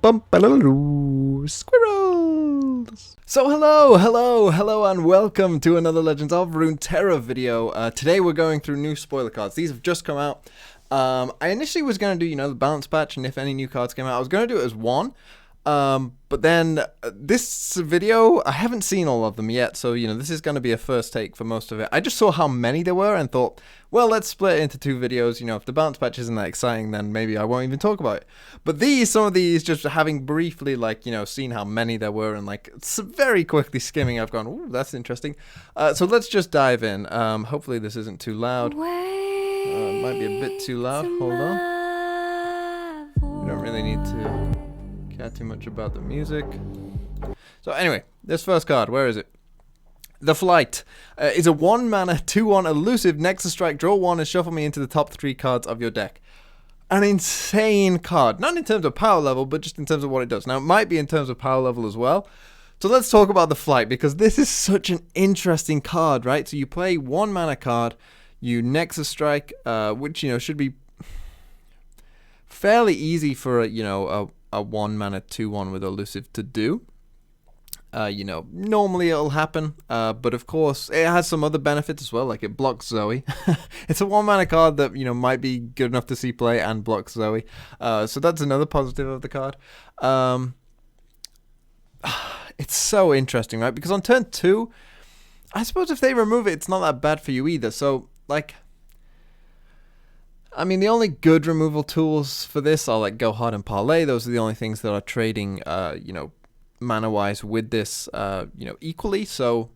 Squirrels! So hello, and welcome to another Legends of Runeterra video. Today we're going through new spoiler cards. These have just come out. I initially was going to do, the balance patch, and if any new cards came out, I was going to do it as one. But then this video, I haven't seen all of them yet, so, this is going to be a first take for most of it. I just saw how many there were and thought, well, let's split it into two videos. If the balance patch isn't that exciting, then maybe I won't even talk about it. But some of these, just having briefly, seen how many there were and, very quickly skimming, I've gone, ooh, that's interesting. So let's just dive in. Hopefully this isn't too loud. It might be a bit too loud. Hold on. We don't really need to care too much about the music. So anyway, this first card, where is it? The Flight is a 1-mana 2/1 elusive Nexus Strike. Draw 1 and shuffle me into the top 3 cards of your deck. An insane card, not in terms of power level, but just in terms of what it does. Now it might be in terms of power level as well. So let's talk about the Flight, because this is such an interesting card, right? So you play 1-mana card, you Nexus Strike, which should be fairly easy for a 1-mana 2/1 with elusive to do. Normally it'll happen, but of course it has some other benefits as well, like it blocks Zoe. It's a 1-mana card that might be good enough to see play and blocks Zoe, so that's another positive of the card. It's so interesting, right? Because on turn 2, I suppose if they remove it, it's not that bad for you either. So the only good removal tools for this are Go Hard and Parlay. Those are the only things that are trading, mana wise with this, equally. So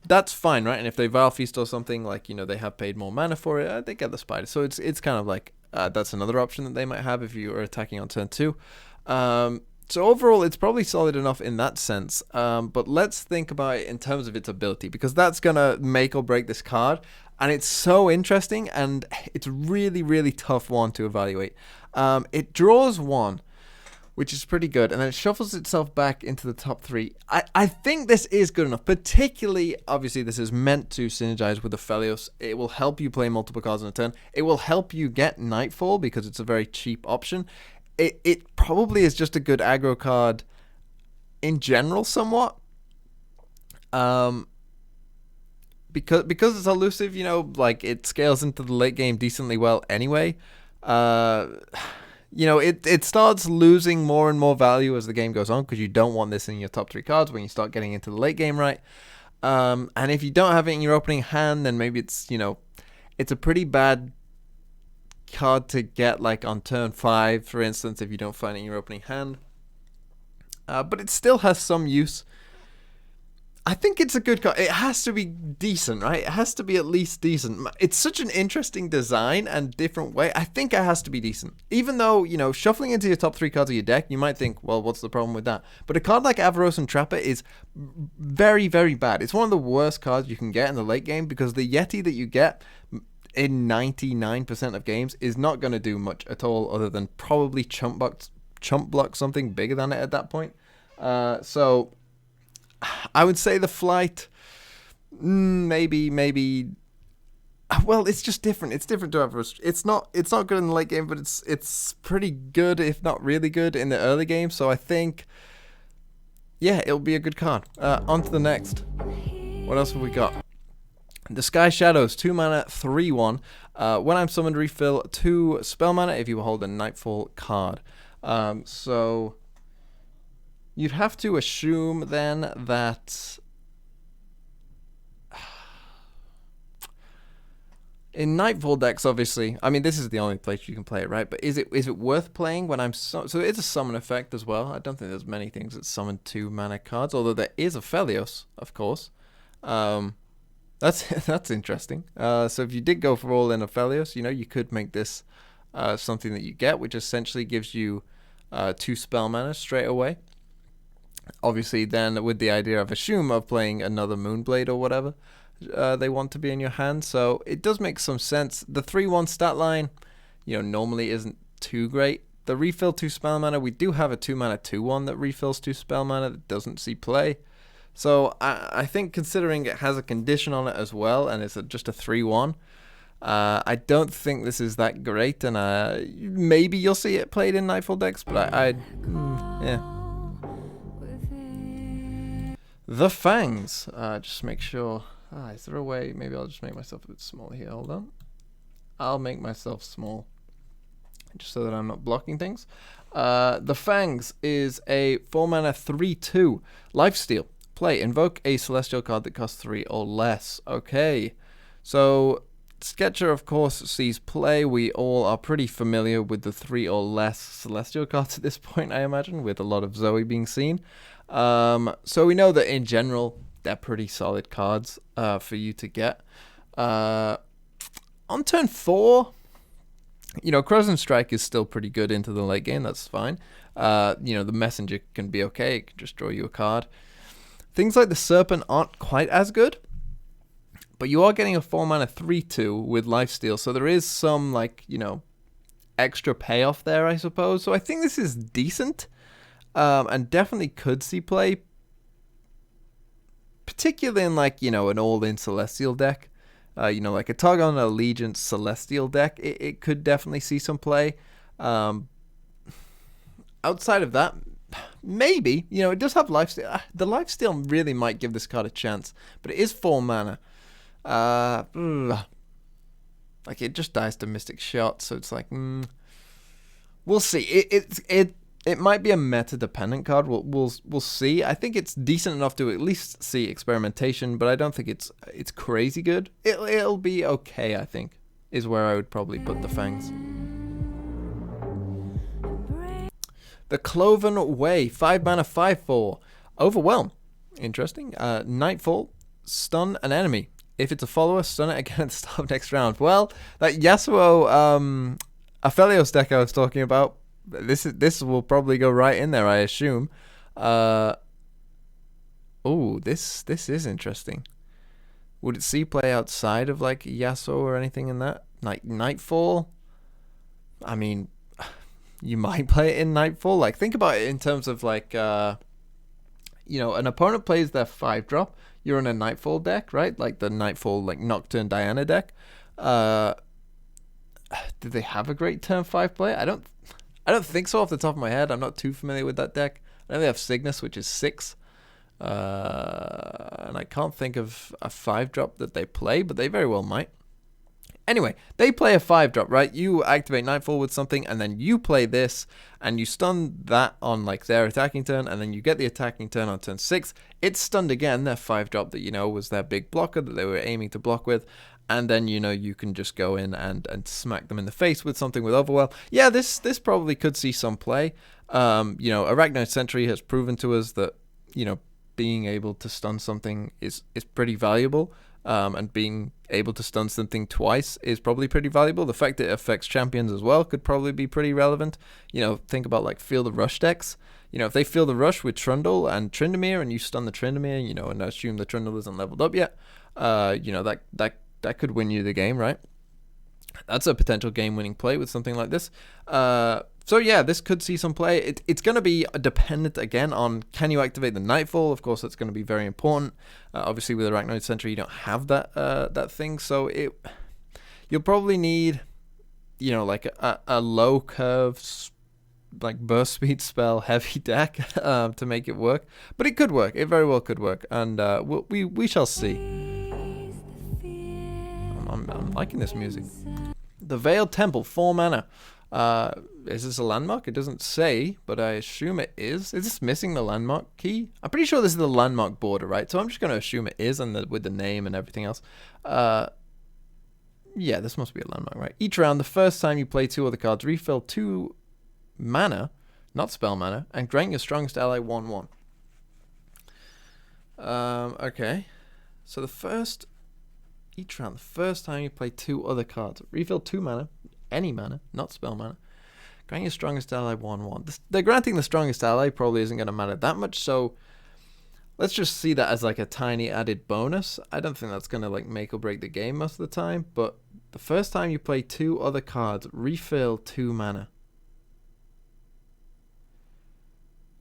that's fine, right? And if they Vile Feast or something, they have paid more mana for it, they get the Spider. So it's kind of that's another option that they might have if you are attacking on turn 2. So overall, it's probably solid enough in that sense. But let's think about it in terms of its ability, because that's gonna make or break this card. And it's so interesting, and it's really, really tough one to evaluate. It draws 1, which is pretty good, and then it shuffles itself back into the top 3. I think this is good enough, particularly, obviously, this is meant to synergize with Aphelios. It will help you play multiple cards in a turn. It will help you get Nightfall, because it's a very cheap option. It probably is just a good aggro card in general, somewhat. Because it's elusive, it scales into the late game decently well anyway. It starts losing more and more value as the game goes on, because you don't want this in your top 3 cards when you start getting into the late game, right? And if you don't have it in your opening hand, then maybe it's a pretty bad card to get on turn 5, for instance, if you don't find it in your opening hand. But it still has some use. I think it's a good card. It has to be decent, right? It has to be at least decent. It's such an interesting design and different way. I think it has to be decent. Even though, shuffling into your top 3 cards of your deck, you might think, well, what's the problem with that? But a card like Aphelios and Trapper is very, very bad. It's one of the worst cards you can get in the late game, because the Yeti that you get in 99% of games is not going to do much at all, other than probably chump block something bigger than it at that point. So I would say the Flight, maybe. Well, it's just different. It's different to Aphelios. It's not good in the late game, but it's pretty good, if not really good, in the early game. So I think, yeah, it'll be a good card. On to the next. What else have we got? The Sky Shadows, 2-mana 3/1. When I'm summoned, refill 2 spell mana if you hold a Nightfall card. So you'd have to assume then that in Nightfall decks, obviously, this is the only place you can play it, right? But is it worth playing when I'm so it's a summon effect as well. I don't think there's many things that summon 2-mana cards, although there is Aphelios, of course. That's interesting. So if you did go for all in Aphelios, you could make this something that you get, which essentially gives you 2 spell mana straight away. Obviously, then with the idea of playing another Moonblade or whatever they want to be in your hand, so it does make some sense. The 3/1 stat line, normally isn't too great. The refill 2 spell mana, we do have a 2-mana 2/1 that refills 2 spell mana that doesn't see play. So I think, considering it has a condition on it as well, and it's just a 3/1, I don't think this is that great, and maybe you'll see it played in Nightfall decks, but yeah. The Fangs. Just make sure. Is there a way? Maybe I'll just make myself a bit smaller here. Hold on. I'll make myself small, just so that I'm not blocking things. The Fangs is a 4-mana 3/2 lifesteal. Play. Invoke a celestial card that costs 3 or less. Okay. So Sketcher, of course, sees play. We all are pretty familiar with the 3 or less celestial cards at this point, I imagine, with a lot of Zoe being seen. So we know that in general, they're pretty solid cards for you to get. On turn 4, you know, Crozen Strike is still pretty good into the late game. That's fine. You know, the Messenger can be okay. It can just draw you a card. Things like the Serpent aren't quite as good, but you are getting a 4-mana 3/2 with lifesteal, so there is some, like, you know, extra payoff there, I suppose. So I think this is decent, and definitely could see play, particularly in, like, you know, an all-in Celestial deck. You know, like a Targon Allegiance Celestial deck, it could definitely see some play. Outside of that, maybe, you know, it does have lifesteal. The lifesteal really might give this card a chance, but it is 4 mana. Like, it just dies to Mystic Shot, so it's like, we'll see. It might be a meta dependent card. We'll see. I think it's decent enough to at least see experimentation, but I don't think it's crazy good. It'll be okay, I think, is where I would probably put the Fangs. The Cloven Way, 5 mana 5/4. Overwhelm. Interesting. Nightfall. Stun an enemy. If it's a follower, stun it again at the start of next round. Well, that Yasuo Aphelios deck I was talking about, this will probably go right in there, I assume. Oh, this is interesting. Would it see play outside of, like, Yasuo or anything in that? Like Nightfall? I mean, you might play it in Nightfall. Like, think about it in terms of, like, you know, an opponent plays their 5-drop. You're in a Nightfall deck, right? Like the Nightfall, like, Nocturne Diana deck. Do they have a great turn 5 play? I don't think so off the top of my head. I'm not too familiar with that deck. I know they have Cygnus, which is 6. And I can't think of a 5-drop that they play, but they very well might. Anyway, they play a 5-drop, right? You activate Nightfall with something, and then you play this, and you stun that on, like, their attacking turn, and then you get the attacking turn on turn 6. It's stunned again, their 5-drop that, you know, was their big blocker that they were aiming to block with, and then, you know, you can just go in and smack them in the face with something with Overwhelm. Yeah, this probably could see some play. You know, Arachnoid Sentry has proven to us that, you know, being able to stun something is pretty valuable. And being able to stun something twice is probably pretty valuable. The fact that it affects champions as well could probably be pretty relevant. You know, think about, like, Feel the Rush decks. You know, if they Feel the Rush with Trundle and Tryndamere, and you stun the Tryndamere, you know, and assume the Trundle isn't leveled up yet, you know, that could win you the game, right? That's a potential game-winning play with something like this. So yeah, this could see some play. It's going to be dependent, again, on can you activate the Nightfall. Of course, that's going to be very important. Obviously, with Arachnoid Sentry, you don't have that thing. So you'll probably need, you know, like a low curve, like, burst speed spell heavy deck to make it work. But it could work. It very well could work. And we shall see. I'm liking this music. The Veiled Temple, 4 mana. Is this a landmark? It doesn't say, but I assume it is. Is this missing the landmark key? I'm pretty sure this is the landmark border, right? So I'm just going to assume it is, and with the name and everything else. Yeah, this must be a landmark, right? Each round, the first time you play 2 other cards, refill 2 mana, not spell mana, and grant your strongest ally 1/1. Okay. So each round, the first time you play 2 other cards, refill 2 mana, any mana, not spell mana. Grant your strongest ally 1/1. They're granting the strongest ally probably isn't going to matter that much, so let's just see that as, like, a tiny added bonus. I don't think that's going to, like, make or break the game most of the time, but the first time you play 2 other cards, refill 2 mana.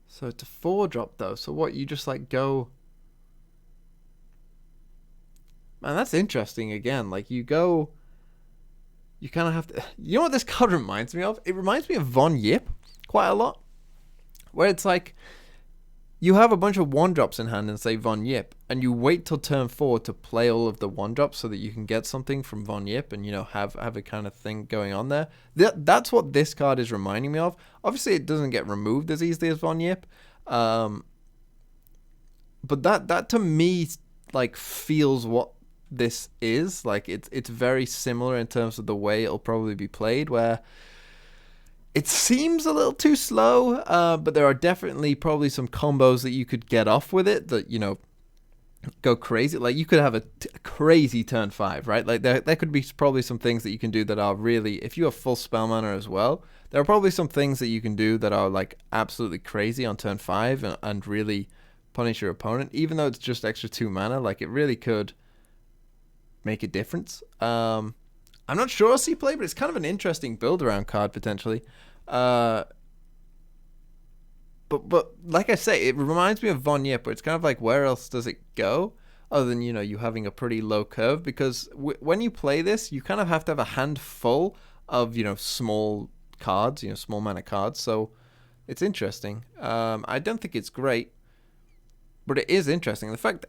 So it's a 4-drop, though. So what, you just, like, go... Man, that's interesting again. Like, you go... you kind of have to... You know what this card reminds me of? It reminds me of Von Yip quite a lot. Where it's like, you have a bunch of 1-drops in hand and say Von Yip, and you wait till turn 4 to play all of the 1-drops so that you can get something from Von Yip and, you know, have a kind of thing going on there. That's what this card is reminding me of. Obviously, it doesn't get removed as easily as Von Yip. But that to me, like, feels what this is. Like, it's very similar in terms of the way it'll probably be played, where it seems a little too slow, but there are definitely probably some combos that you could get off with it that, you know, go crazy. Like, you could have a crazy turn 5, right? Like, there could be probably some things that you can do that are really, if you have full spell mana as well, there are probably some things that you can do that are, like, absolutely crazy on turn 5 and really punish your opponent. Even though it's just extra 2 mana, like, it really could make a difference. I'm not sure I'll see play, but it's kind of an interesting build-around card, potentially. But like I say, it reminds me of Von Yip, but it's kind of like, where else does it go? Other than, you know, you having a pretty low curve. Because when you play this, you kind of have to have a handful of, you know, small cards, you know, small mana cards. So it's interesting. I don't think it's great, but it is interesting. The fact,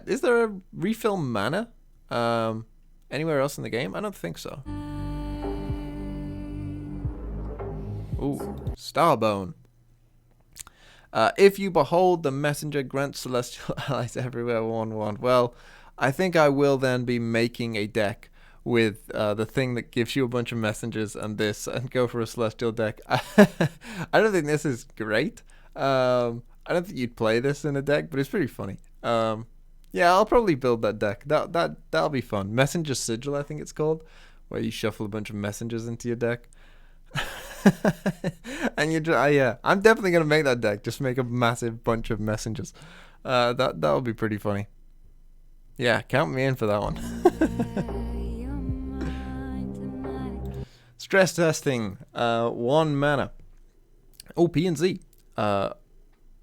is there a refill mana anywhere else in the game? I don't think so. Ooh, Starbone. If you behold the messenger, grant celestial allies everywhere 1/1. Well, I think I will then be making a deck with the thing that gives you a bunch of messengers and this, and go for a celestial deck. I don't think this is great. I don't think you'd play this in a deck, but it's pretty funny. Yeah, I'll probably build that deck. That'll be fun. Messenger Sigil, I think it's called, where you shuffle a bunch of messengers into your deck. And you just, yeah, I'm definitely gonna make that deck. Just make a massive bunch of messengers. That'll be pretty funny. Yeah, count me in for that one. Stress testing. 1 mana. Oh, P and Z.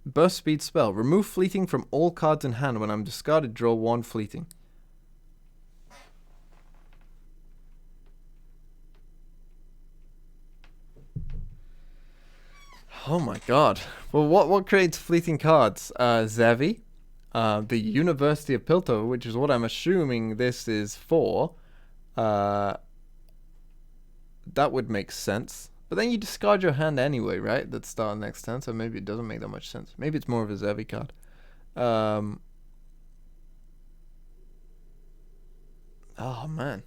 Burst speed spell. Remove fleeting from all cards in hand. When I'm discarded, draw 1 fleeting. Oh my god. Well, what creates fleeting cards? Zevi, the University of Piltover, which is what I'm assuming this is for. That would make sense. But then you discard your hand anyway, right? That's start next turn, so maybe it doesn't make that much sense. Maybe it's more of a Zevi card. Oh man.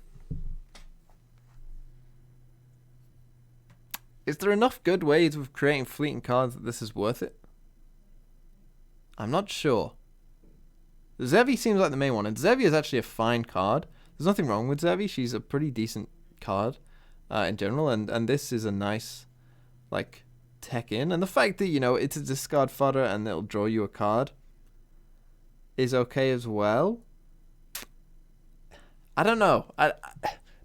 Is there enough good ways of creating fleeting cards that this is worth it? I'm not sure. Zevi seems like the main one, and Zevi is actually a fine card. There's nothing wrong with Zevi. She's a pretty decent card in general, and this is a nice, like, tech in. And the fact that, you know, it's a discard fodder and it'll draw you a card is okay as well. I don't know.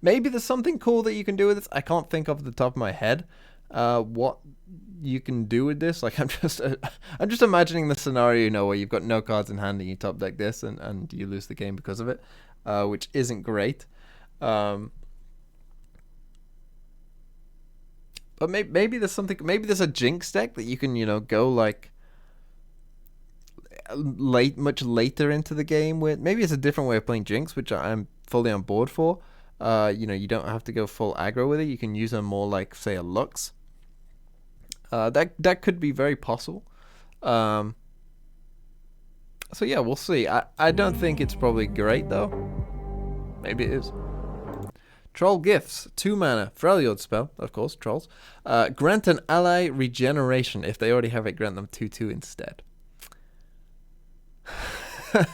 Maybe there's something cool that you can do with this. I can't think off the top of my head what you can do with this. Like, I'm just imagining the scenario, you know, where you've got no cards in hand and you top deck this and you lose the game because of it, which isn't great. But maybe there's something. Maybe there's a Jinx deck that you can, you know, go like much later into the game with. Maybe it's a different way of playing Jinx, which I'm fully on board for. You know, you don't have to go full aggro with it. You can use her more like, say, a Lux. That could be very possible. So yeah, we'll see. I don't think it's probably great though. Maybe it is. Troll Gifts, 2 mana, Freljord spell, of course, trolls. Grant an ally regeneration. If they already have it, grant them 2/2 instead.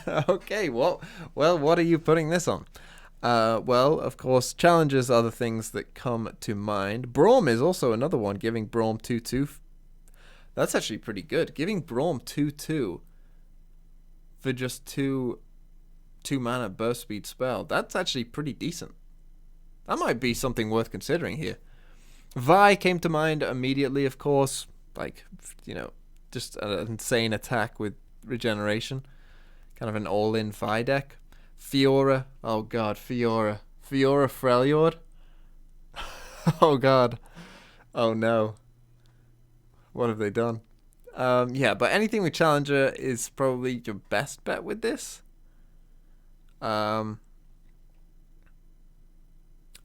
Okay, well, what are you putting this on? Well, of course, challenges are the things that come to mind. Braum is also another one, giving Braum 2/2. That's actually pretty good. Giving Braum 2/2 for just 2 mana burst speed spell. That's actually pretty decent. That might be something worth considering here. Vi came to mind immediately, of course. Like, you know, just an insane attack with regeneration. Kind of an all-in Vi deck. Fiora. Oh god, Fiora. Fiora Freljord. Oh god. Oh no. What have they done? Yeah, but anything with Challenger is probably your best bet with this. I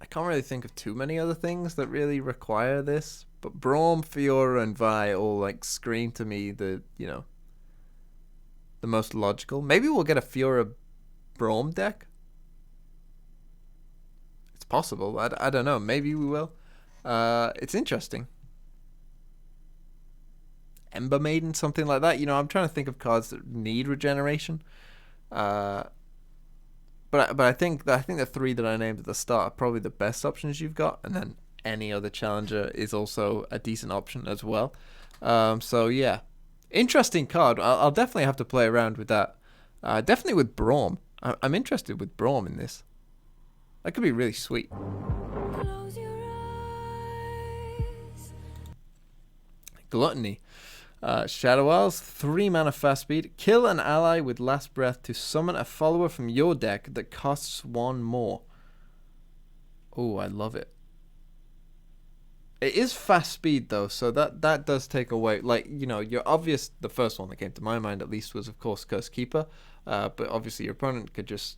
can't really think of too many other things that really require this. But Braum, Fiora, and Vi all like scream to me the the most logical. Maybe we'll get a Fiora Braum deck. It's possible. I don't know. Maybe we will. It's interesting. Ember Maiden, something like that. You know, I'm trying to think of cards that need regeneration. But I think the three that I named at the start are probably the best options you've got, and then any other challenger is also a decent option as well. So yeah, interesting card. I'll definitely have to play around with that. Definitely with Braum. I'm interested with Braum in this. That could be really sweet. Close your eyes. Gluttony. Shadow Isles, 3 mana fast speed. Kill an ally with Last Breath to summon a follower from your deck that costs 1 more. Oh, I love it. It is fast speed though, so that does take away, like, you know, your obvious, the first one that came to my mind at least was of course Curse Keeper, but obviously your opponent could just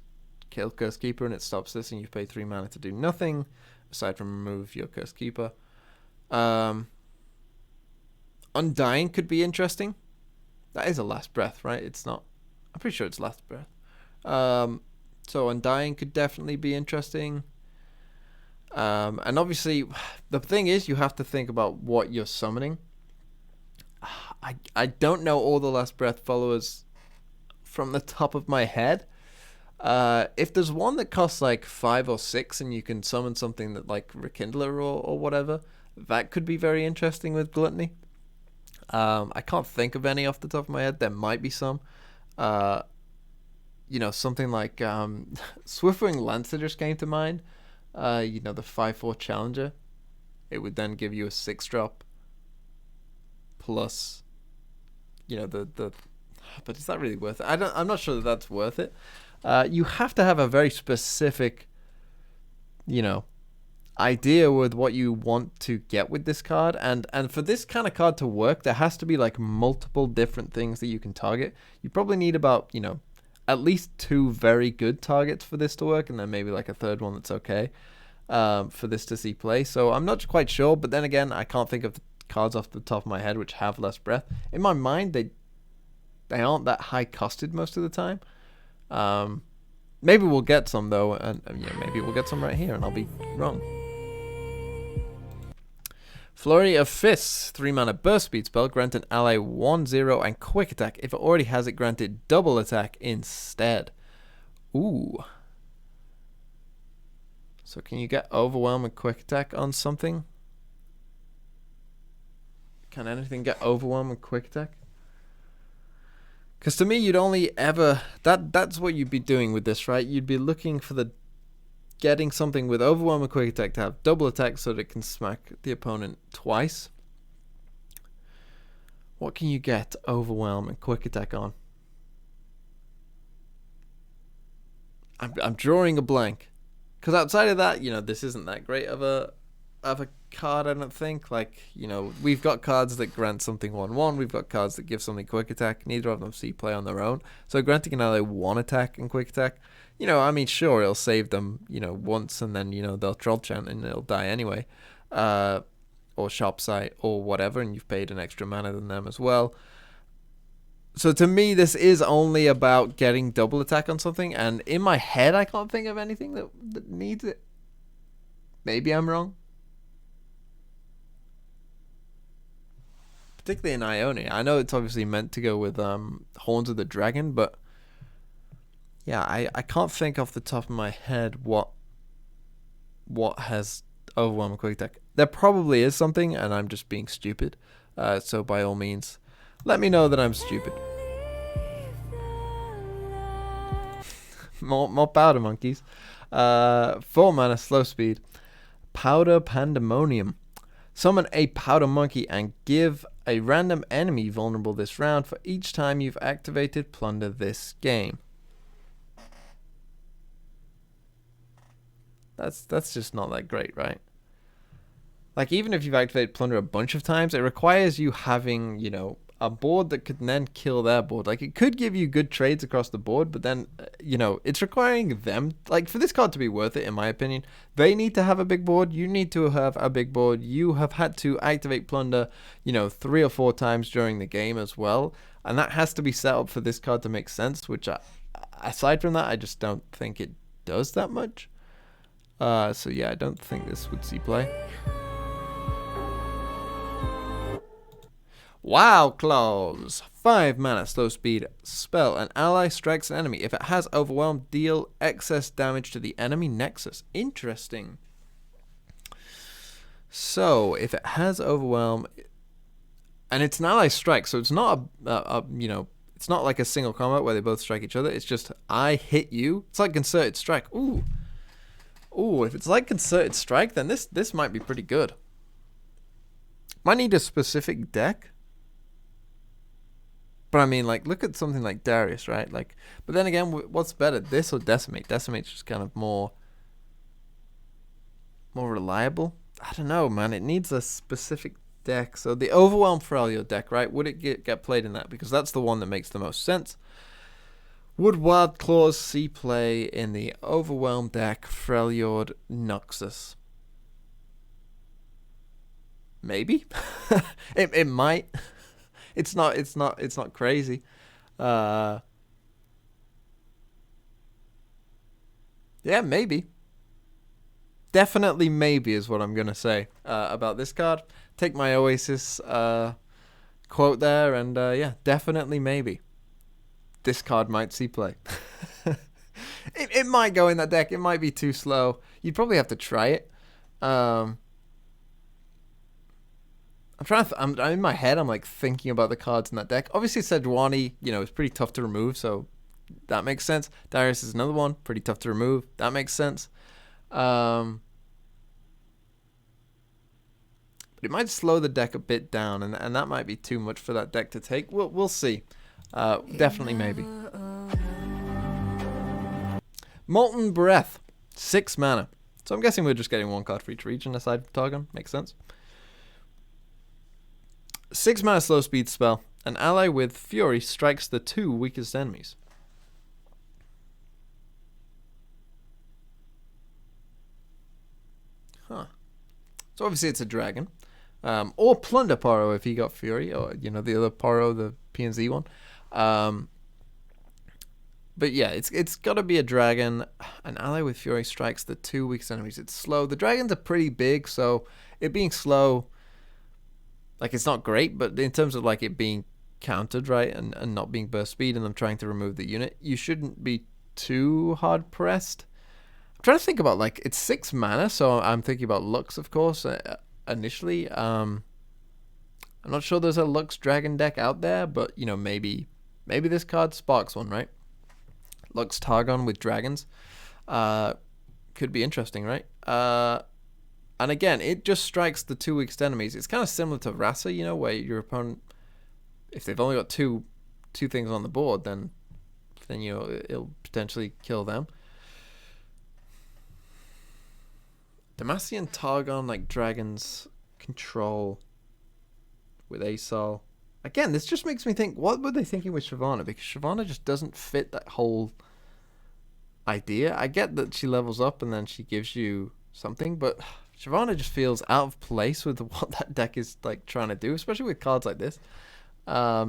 kill Curse Keeper and it stops this, and you've paid 3 mana to do nothing aside from remove your Curse Keeper. Undying could be interesting. That is a Last Breath, right? It's not. I'm pretty sure it's Last Breath. So Undying could definitely be interesting. And obviously, the thing is, you have to think about what you're summoning. I don't know all the Last Breath followers from the top of my head. If there's one that costs like 5 or 6 and you can summon something that like Rekindler or whatever, that could be very interesting with Gluttony. I can't think of any off the top of my head. There might be some. You know, something like Swiftwing Lancer just came to mind. You know, the 5/4 Challenger. It would then give you a 6-drop plus, you know, the. But is that really worth it? I'm not sure that that's worth it. You have to have a very specific, you know, idea with what you want to get with this card, and for this kind of card to work, there has to be like multiple different things that you can target. You probably need about, you know, at least 2 very good targets for this to work, and then maybe like a third one that's okay for this to see play. So I'm not quite sure, but then again, I can't think of cards off the top of my head which have Less Breath. In my mind, they aren't that high costed most of the time. Maybe we'll get some though, and yeah, maybe we'll get some right here and I'll be wrong. Flurry of Fists, 3 mana burst speed spell, grant an ally 1/0 and quick attack. If it already has it, grant it double attack instead. Ooh. So can you get Overwhelm and quick attack on something? Can anything get Overwhelm and quick attack? Because to me, you'd only ever... That's what you'd be doing with this, right? You'd be looking for the... Getting something with Overwhelm and quick attack to have double attack so that it can smack the opponent twice. What can you get Overwhelm and quick attack on? I'm drawing a blank. Because outside of that, you know, this isn't that great of a card, I don't think. Like, you know, we've got cards that grant something 1/1. We've got cards that give something quick attack. Neither of them see play on their own. So granting an ally 1 attack and quick attack, you know, I mean, sure, it'll save them, you know, once, and then, you know, they'll troll chant and it'll die anyway. Or sharp sight or whatever, and you've paid an extra mana than them as well. So to me, this is only about getting double attack on something, and in my head, I can't think of anything that needs it. Maybe I'm wrong. Particularly in Ionia. I know it's obviously meant to go with Horns of the Dragon, but yeah, I can't think off the top of my head what has Overwhelm and Quick Attack. There probably is something, and I'm just being stupid. So by all means, let me know that I'm stupid. more powder monkeys. 4 mana slow speed. Powder Pandemonium. Summon a powder monkey and give a random enemy vulnerable this round for each time you've activated Plunder this game. That's just not that great, right? like, even if you've activated Plunder a bunch of times, it requires you having, you know, a board that could then kill their board. Like, it could give you good trades across the board, but then, you know, it's requiring them, like, for this card to be worth it, in my opinion, they need to have a big board. You need to have a big board. You have had to activate Plunder, you know, 3 or 4 times during the game as well. And that has to be set up for this card to make sense, which, aside from that, I just don't think it does that much. So yeah, I don't think this would see play. Wow, Claws! 5 mana, slow speed spell. An ally strikes an enemy. If it has Overwhelm, deal excess damage to the enemy nexus. Interesting. So, if it has Overwhelm, and it's an ally strike, so it's not you know, it's not like a single combat where they both strike each other. It's just, I hit you. It's like Concerted Strike. Ooh. Ooh, if it's like Concerted Strike, then this might be pretty good. Might need a specific deck. But I mean, like, look at something like Darius, right? Like, but then again, what's better, this or Decimate? Decimate's just kind of more reliable. I don't know, man. It needs a specific deck. So the Overwhelm Aphelios deck, right? Would it get played in that? Because that's the one that makes the most sense. Would Wild Claws see play in the Overwhelm deck, Aphelios Noxus? Maybe. it might. It's not crazy. Yeah, maybe. Definitely maybe is what I'm going to say about this card. Take my Oasis quote there, and yeah, definitely maybe. This card might see play. It might go in that deck. It might be too slow. You'd probably have to try it. I'm trying to. I'm in my head. I'm like thinking about the cards in that deck. Obviously, Sejuani, you know, is pretty tough to remove, so that makes sense. Darius is another one, pretty tough to remove. That makes sense. But it might slow the deck a bit down, and that might be too much for that deck to take. We'll see. Definitely maybe. Molten Breath, 6 mana. So I'm guessing we're just getting 1 card for each region aside from Targon. Makes sense. 6 mana slow speed spell. An ally with Fury strikes the 2 weakest enemies. Huh. So obviously it's a dragon. Or Plunder Paro if he got Fury, or, you know, the other Paro, the PNZ one. But yeah, it's got to be a dragon. An ally with Fury strikes the 2 weakest enemies. It's slow. The dragons are pretty big, so it being slow, like, it's not great, but in terms of, like, it being countered, right, and not being burst speed and them trying to remove the unit, you shouldn't be too hard pressed. I'm trying to think about, like, it's 6 mana, so I'm thinking about Lux, of course, initially. I'm not sure there's a Lux dragon deck out there, but, you know, maybe this card sparks one, right? Lux Targon with dragons. Could be interesting, right? And again, it just strikes the 2 weakest enemies. It's kind of similar to Rasa, you know, where your opponent, if they've only got two things on the board, then you know, it'll potentially kill them. Demacian Targon, like, dragons control with Asol. Again, this just makes me think, what were they thinking with Shyvana? Because Shyvana just doesn't fit that whole idea. I get that she levels up and then she gives you something, but Shyvana just feels out of place with what that deck is, like, trying to do, especially with cards like this. Yeah,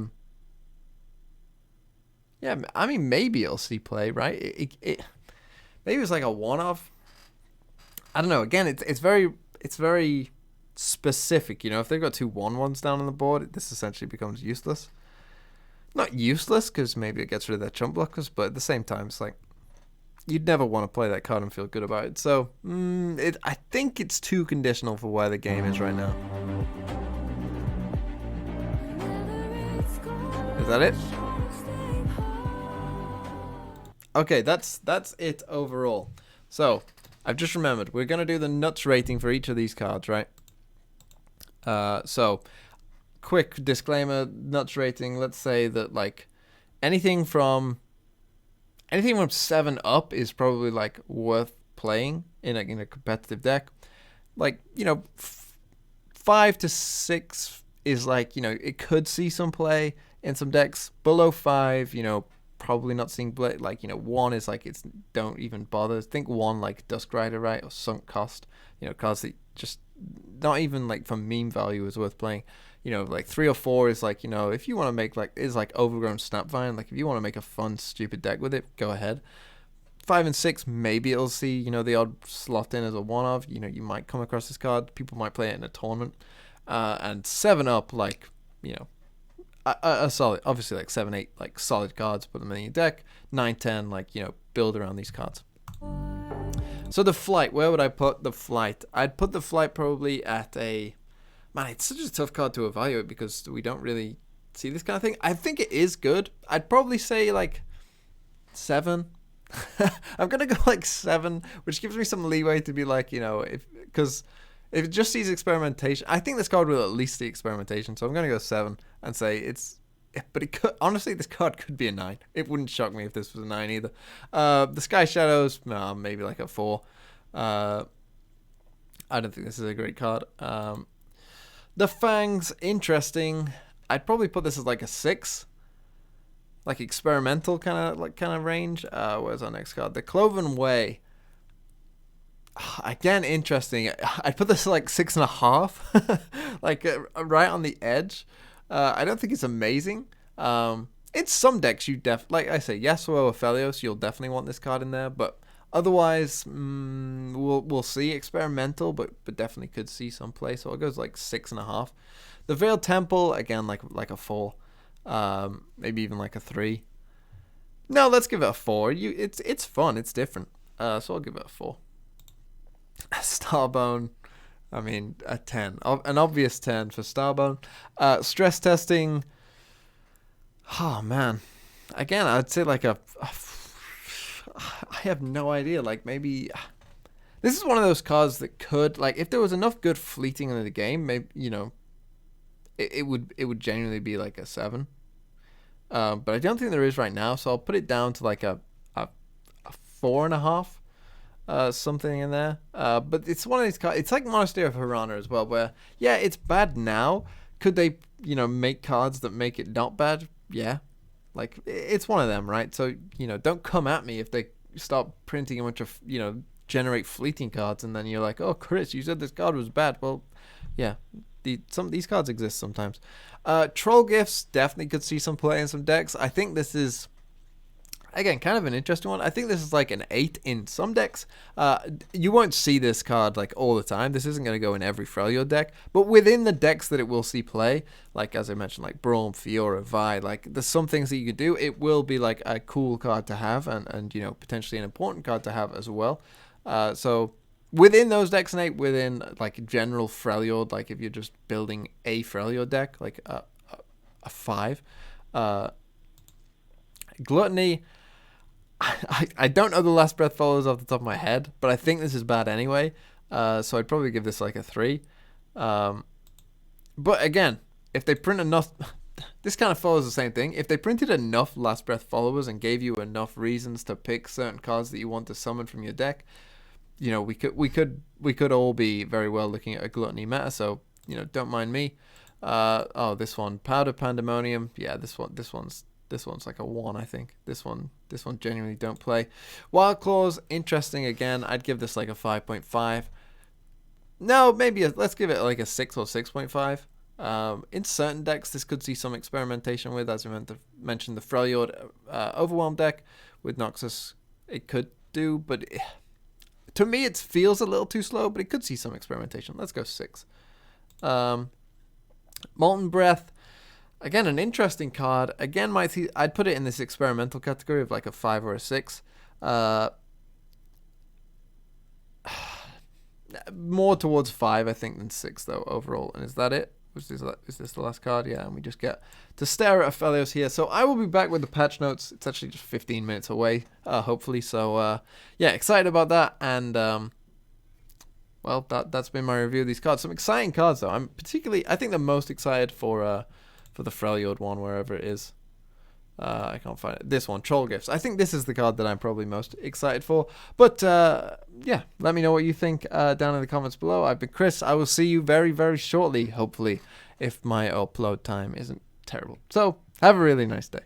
I mean, maybe it'll see play, right? Maybe it's like a one-off. I don't know. Again, it's very specific. You know, if they've got 2 1/1s down on the board, this essentially becomes useless. Not useless, because maybe it gets rid of their chump blockers, but at the same time, it's like, you'd never want to play that card and feel good about it. So, I think it's too conditional for where the game is right now. Is that it? Okay, that's it overall. So, I've just remembered, we're going to do the nuts rating for each of these cards, right? So, quick disclaimer, nuts rating, let's say that, like, anything from 7 up is probably, like, worth playing in a competitive deck. Like, you know, 5 to 6 is like, you know, it could see some play in some decks. Below 5, you know, probably not seeing play. Like, you know, 1 is like, it's don't even bother. Think 1 like Dusk Rider, right? Or Sunk Cost, you know, cards that just not even like for meme value is worth playing. You know, like 3 or 4 is like, you know, if you want to make like, is like Overgrown Snapvine. Like if you want to make a fun, stupid deck with it, go ahead. 5 and 6, maybe it'll see, you know, the odd slot in as a one-of. You know, you might come across this card. People might play it in a tournament. And 7 up, like, you know, a solid, obviously like 7, 8, like solid cards, put them in your deck. 9, 10, like, you know, build around these cards. So the flight, where would I put the flight? I'd put the flight probably at a, man, it's such a tough card to evaluate because we don't really see this kind of thing. I think it is good. I'd probably say like 7. I'm gonna go like 7, which gives me some leeway to be like, you know, because if it just sees experimentation, I think this card will at least see experimentation. So I'm gonna go 7 and say it's. But it could, honestly, this card could be a 9. It wouldn't shock me if this was a 9 either. The Sky Shadows, maybe like a 4. I don't think this is a great card. The Fangs, interesting. I'd probably put this as like a 6. Like experimental kind of range. Where's our next card? The Cloven Way. Again, interesting. I'd put this like 6.5, like right on the edge. I don't think it's amazing. In some decks, you like I say, Yasuo or Aphelios, you'll definitely want this card in there. But otherwise, we'll see. Experimental, but definitely could see some play. So it goes like 6.5. The Veiled Temple, again, like a 4. Maybe even like a 3. No, let's give it a 4. It's fun. It's different. So I'll give it a 4. Starbone, I mean a 10. An obvious 10 for Starbone. Stress testing. Oh man, again I'd say like I have no idea. Like maybe this is one of those cards that could, like, if there was enough good fleeting in the game, maybe, you know, it would genuinely be like a 7. But I don't think there is right now, so I'll put it down to like a 4.5, something in there. But it's one of these cards. It's like Monastery of Harana as well, where yeah, it's bad now. Could they, you know, make cards that make it not bad? Yeah, like it's one of them, right? So, you know, don't come at me if they start printing a bunch of, you know, generate fleeting cards, and then you're like, oh, Chris, you said this card was bad. Well, yeah. These cards exist sometimes. Troll Gifts definitely could see some play in some decks. I think this is, again, kind of an interesting one. I think this is like an 8 in some decks. You won't see this card like all the time. This isn't going to go in every Freljord deck. But within the decks that it will see play, like as I mentioned, like Braum, Fiora, Vi, like there's some things that you could do. It will be like a cool card to have, and you know, potentially an important card to have as well. So within those decks, Nate, within like general Freljord, like if you're just building a Freljord deck, like a 5, Gluttony. I don't know the Last Breath Followers off the top of my head, but I think this is bad anyway. So I'd probably give this like a 3. But again, if they print enough, this kind of follows the same thing. If they printed enough Last Breath Followers and gave you enough reasons to pick certain cards that you want to summon from your deck, you know, we could all be very well looking at a Gluttony meta. So, you know, don't mind me. Oh, this one, Powder Pandemonium. Yeah, this one's like a 1, I think. This one genuinely don't play. Wild Claws, interesting again. I'd give this like a 5.5. No, maybe let's give it like a 6 or 6.5. In certain decks, this could see some experimentation with, as I mentioned, the Freljord Overwhelm deck with Noxus. It could do, but to me, it feels a little too slow, but it could see some experimentation. Let's go 6. Molten Breath. Again, an interesting card. Again, I'd put it in this experimental category of like a 5 or a 6. More towards 5, I think, than 6, though, overall. And is that it? Is this the last card? Yeah, and we just get to stare at Aphelios here. So I will be back with the patch notes. It's actually just 15 minutes away, hopefully. So, yeah, excited about that. And, well, that's been my review of these cards. Some exciting cards, though. I think the most excited for the Freljord one, wherever it is. I can't find it. This one, Troll Gifts. I think this is the card that I'm probably most excited for. But yeah, let me know what you think down in the comments below. I've been Chris. I will see you very, very shortly, hopefully, if my upload time isn't terrible. So, have a really nice day.